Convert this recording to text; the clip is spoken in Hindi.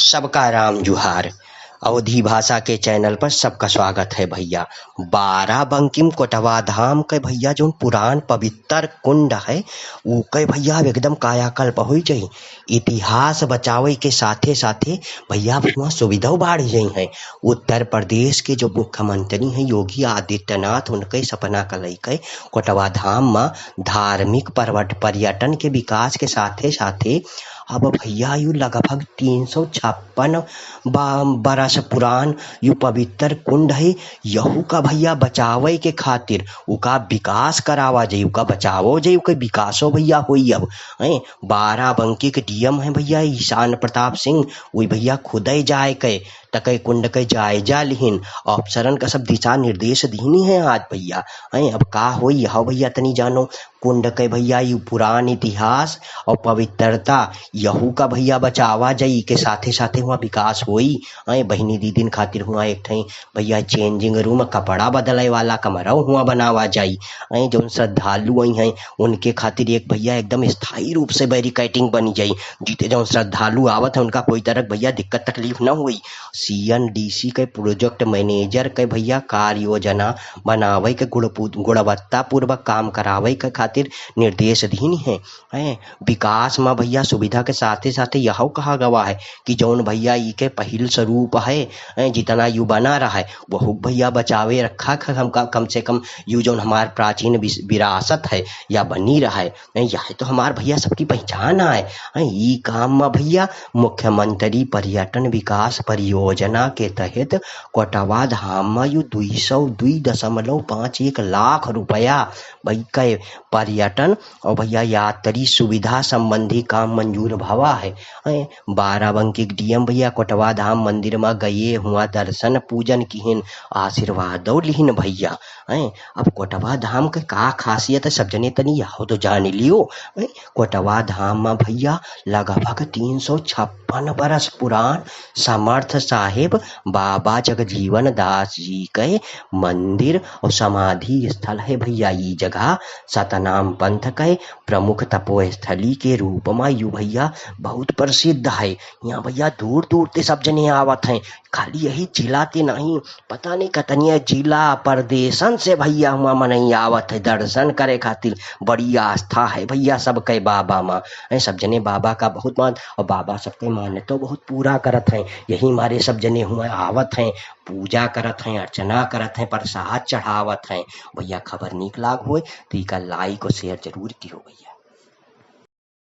सबका राम जुहार। अवधी भाषा के चैनल पर सबका स्वागत है भैया। बाराबंकी कोटवा धाम के भैया जो पुरान पवित्र कुंड है वो के भैया अब एकदम कायाकल्प हो जाई। इतिहास बचावे के साथे साथे भैया वहाँ सुविधा बढ़ गई है। उत्तर प्रदेश के जो मुख्यमंत्री हैं योगी आदित्यनाथ उनके सपना का लेके कोटवा धाम में धार्मिक पर्यटन के विकास के साथे साथे अब भैया यू लगभग 356 बरस पुरान यू पवित्र कुंड है। यहू का भैया बचावे के खातिर उका विकास करावा जाई, उका बचावो जाई, उका विकासो भैया होई। अब बाराबंकी के डीएम है भैया ईशान प्रताप सिंह, वही भैया खुद ही जाए के तके कुंड के जायजा लिहिन, अफसरन का सब दिशा निर्देश दीनी है आज भैया। अब का होई यह भैया तनी जानो। कुंड के भैया यू पुरान इतिहास और पवित्रता यहू का भैया बचावा जाई के साथे साथे हुआ विकास होई। बहिनी दीदीन खातिर हुआ एक ठई भैया चेंजिंग रूम कपड़ा बदले वाला कमरा हुआ बनावा जाई। जो श्रद्धालु आई हैं उनके खातिर एक भैया एकदम स्थायी रूप से बैरिकेटिंग बनी जाई, जीते जो श्रद्धालु आवत है उनका कोई तरह भैया दिक्कत तकलीफ न हुई। CNDC के प्रोजेक्ट मैनेजर के भैया कार्य योजना बनावे के गुणवत्ता पूर्वक काम करावे के खातिर निर्देश दीन है। विकास में भैया सुविधा के साथे साथे यह कहा गवा है कि जौन भैया ई के पहिल स्वरूप है जितना यू बना रहा है वह भैया बचावे रखा हमका कम से कम यू जौन हमार प्राचीन विरासत है या बनी रहा है यह तो हमार भैया सबकी पहचान है। ई काम में भैया मुख्यमंत्री पर्यटन विकास परियोजना के तहत कोटवा धाम में यू 202.51 लाख रुपया भाई के पर्यटन और भैया यात्री सुविधा संबंधी काम मंजूर भवा है। बाराबंकी डीएम भैया कोटवा धाम मंदिर में गए हुआ दर्शन पूजन किहिन आशीर्वाद लिहिन भैया। अब कोटवा धाम के का खासियत है सब जने तनी यहो तो जान लियो। कोटवा धाम में भैया लगभग 356 बरस पुरान समर्थ साहेब बाबा जगजीवन दास जी के मंदिर और समाधि स्थल है भैया। ये जगह सतनाम पंथ के प्रमुख तपोस्थली के रूप में यू भैया बहुत प्रसिद्ध है। यहाँ भैया दूर दूर से सब जने आवत हैं, खाली यही जिला ते नहीं पता नहीं कतनिया जिला प्रदेशन से भैया हुआ मनई आवत है दर्शन करे खातिर। बड़ी आस्था है भैया सबके बाबा में, सब जने बाबा का बहुत मान और बाबा सबके मान तो बहुत पूरा करत हैं। यही हमारे सब जने हुआ आवत हैं, पूजा करत हैं, अर्चना करत हैं, प्रसाद चढ़ावत हैं। भैया खबर निक लाग हुए तो इका लाइक और शेयर जरूर की हो भैया।